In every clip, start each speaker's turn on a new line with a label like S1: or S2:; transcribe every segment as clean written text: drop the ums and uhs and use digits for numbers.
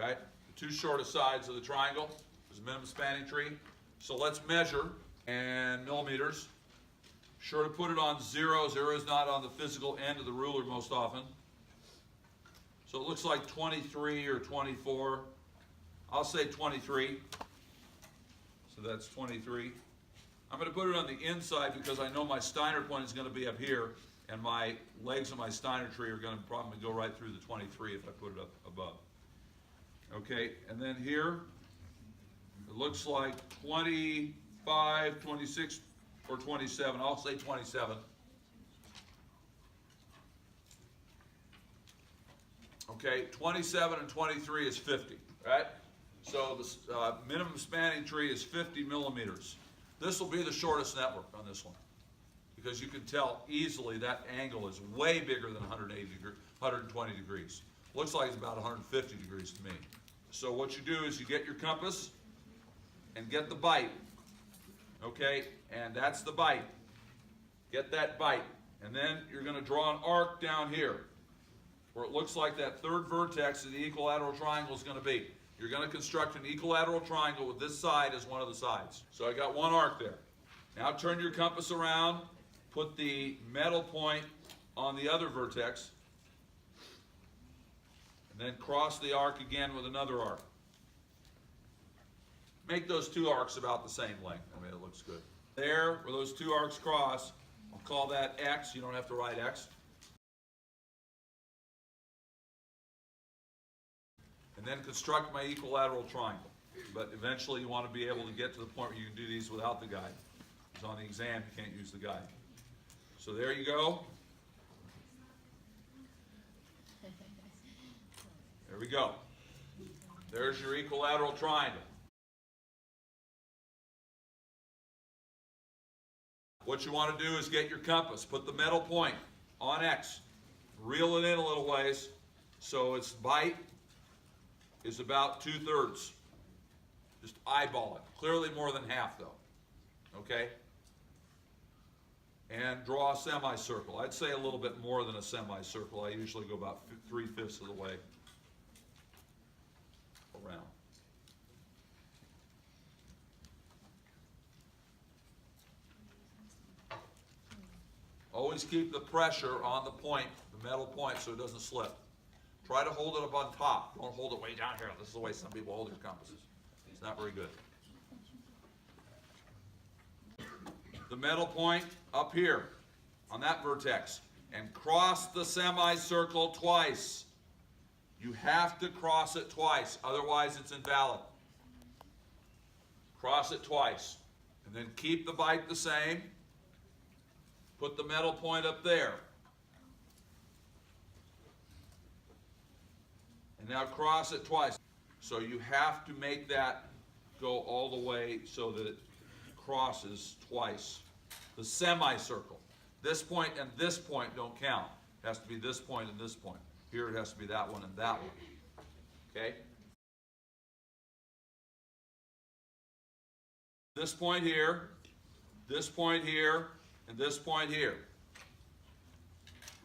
S1: right? The two shortest sides of the triangle is the minimum spanning tree. So let's measure in millimeters. Sure to put it on 0. 0 is not on the physical end of the ruler most often. So it looks like 23 or 24. I'll say 23. So that's 23. I'm going to put it on the inside because I know my Steiner point is going to be up here, and my legs of my Steiner tree are going to probably go right through the 23 if I put it up above. Okay, and then here, it looks like 25, 26, or 27. I'll say 27. Okay, 27 and 23 is 50, right? So the minimum spanning tree is 50 millimeters. This will be the shortest network on this one because you can tell easily that angle is way bigger than 120 degrees. Looks like it's about 150 degrees to me. So what you do is you get your compass and get the bite, okay? And that's the bite. Get that bite. And then you're going to draw an arc down here where it looks like that third vertex of the equilateral triangle is going to be. You're going to construct an equilateral triangle with this side as one of the sides. So I got one arc there. Now turn your compass around, put the metal point on the other vertex, and then cross the arc again with another arc. Make those two arcs about the same length. I mean, it looks good. There, where those two arcs cross, I'll call that X. You don't have to write X. And then construct my equilateral triangle. But eventually you want to be able to get to the point where you can do these without the guide. Because on the exam you can't use the guide. So there you go. There we go. There's your equilateral triangle. What you want to do is get your compass. Put the metal point on X. Reel it in a little ways so its bite is about 2/3. Just eyeball it. Clearly more than half though. Okay? And draw a semicircle. I'd say a little bit more than a semicircle. I usually go about 3/5 of the way around. Always keep the pressure on the point, the metal point, so it doesn't slip. Try to hold it up on top. Don't hold it way down here. This is the way some people hold their compasses. It's not very good. The metal point up here on that vertex and cross the semicircle twice. You have to cross it twice, otherwise it's invalid. Cross it twice. And then keep the bite the same. Put the metal point up there. And now cross it twice. So you have to make that go all the way so that it crosses twice. The semicircle. This point and this point don't count. It has to be this point and this point. Here it has to be that one and that one. Okay? This point here, and this point here.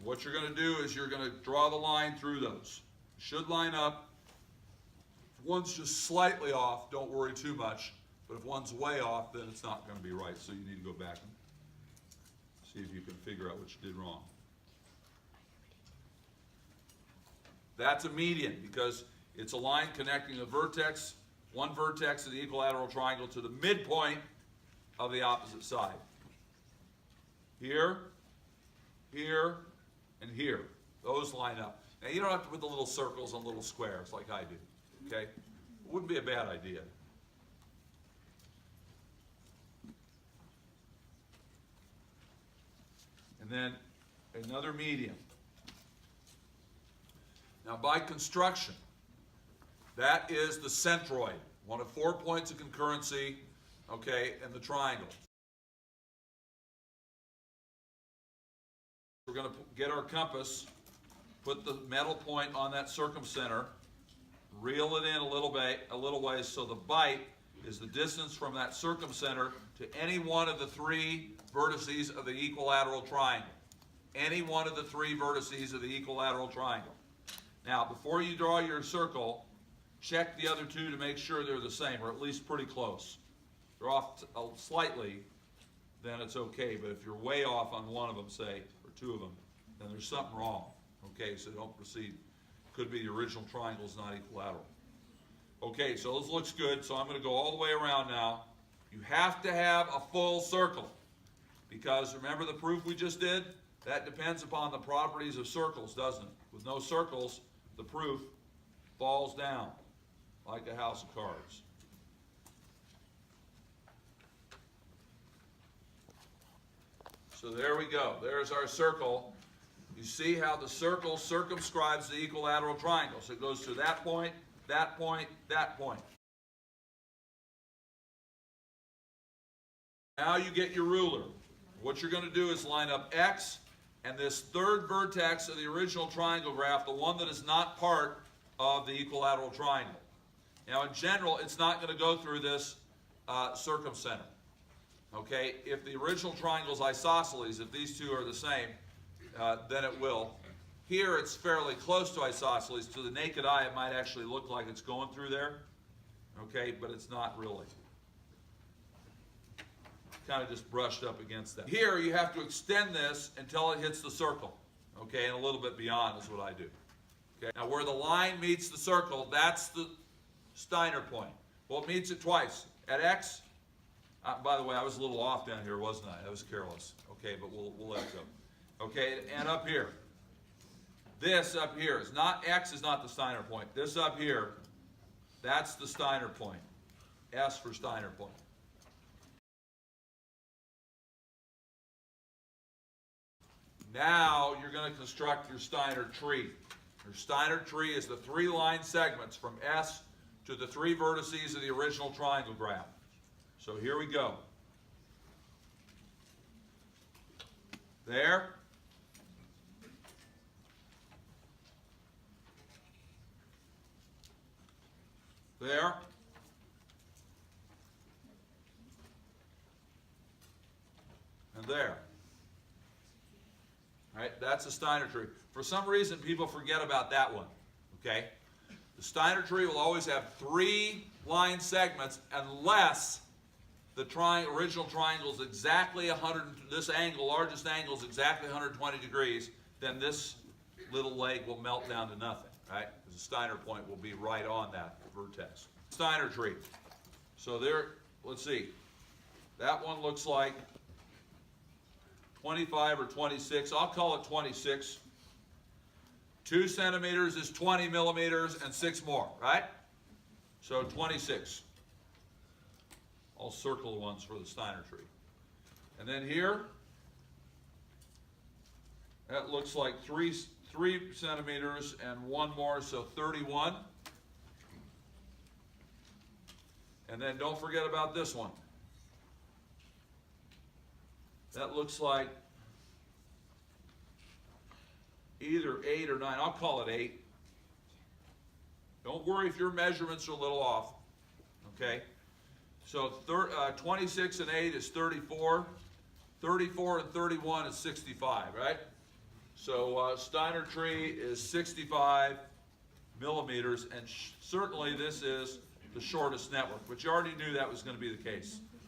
S1: What you're going to do is you're going to draw the line through those. It should line up. If one's just slightly off, don't worry too much. But if one's way off, then it's not going to be right. So you need to go back and see if you can figure out what you did wrong. That's a median because it's a line connecting a vertex, one vertex of the equilateral triangle to the midpoint of the opposite side. Here, here, and here. Those line up. Now you don't have to put the little circles and little squares like I do. Okay? It wouldn't be a bad idea. And then another median. Now by construction, that is the centroid, one of 4 points of concurrency, okay, in the triangle. We're going to get our compass, put the metal point on that circumcenter, reel it in a little ways so the bite is the distance from that circumcenter to any one of the 3 vertices of the equilateral triangle. Any one of the 3 vertices of the equilateral triangle. Now, before you draw your circle, check the other two to make sure they're the same, or at least pretty close. If they're off slightly, then it's okay, but if you're way off on one of them, say, or two of them, then there's something wrong, okay, so don't proceed. Could be the original triangle's not equilateral. Okay, so this looks good, so I'm going to go all the way around now. You have to have a full circle, because remember the proof we just did? That depends upon the properties of circles, doesn't it? With no circles, the proof falls down like a house of cards. So there we go. There's our circle. You see how the circle circumscribes the equilateral triangle. So it goes to that point, that point, that point. Now you get your ruler. What you're going to do is line up X and this third vertex of the original triangle graph, the one that is not part of the equilateral triangle. Now in general, it's not going to go through this circumcenter. Okay, if the original triangle is isosceles, if these two are the same, then it will. Here it's fairly close to isosceles. To the naked eye, it might actually look like it's going through there. Okay, but it's not really. Kind of just brushed up against that. Here you have to extend this until it hits the circle. Okay, and a little bit beyond is what I do. Okay, now where the line meets the circle, that's the Steiner point. Well, it meets it twice. At X, by the way, I was a little off down here, wasn't I? I was careless. Okay, but we'll let it go. Okay, and up here. This up here is not, X is not the Steiner point. This up here, that's the Steiner point. S for Steiner point. Now you're going to construct your Steiner tree. Your Steiner tree is the 3 line segments from S to the 3 vertices of the original triangle graph. So here we go. There. There. And there. All right, that's the Steiner tree. For some reason, people forget about that one. Okay? The Steiner tree will always have 3 line segments unless the original triangle is exactly 100, this angle, largest angle is exactly 120 degrees, then this little leg will melt down to nothing, right? Because the Steiner point will be right on that vertex. Steiner tree. So there, let's see. That one looks like 25 or 26. I'll call it 26. 2 centimeters is 20 millimeters and 6 more, right? So 26. I'll circle the ones for the Steiner tree. And then here, that looks like 3 centimeters and 1 more, so 31. And then don't forget about this one. That looks like either 8 or 9. I'll call it 8. Don't worry if your measurements are a little off. Okay? So 26 and 8 is 34. 34 and 31 is 65, right? So Steiner tree is 65 millimeters, and certainly this is the shortest network, but you already knew that was going to be the case.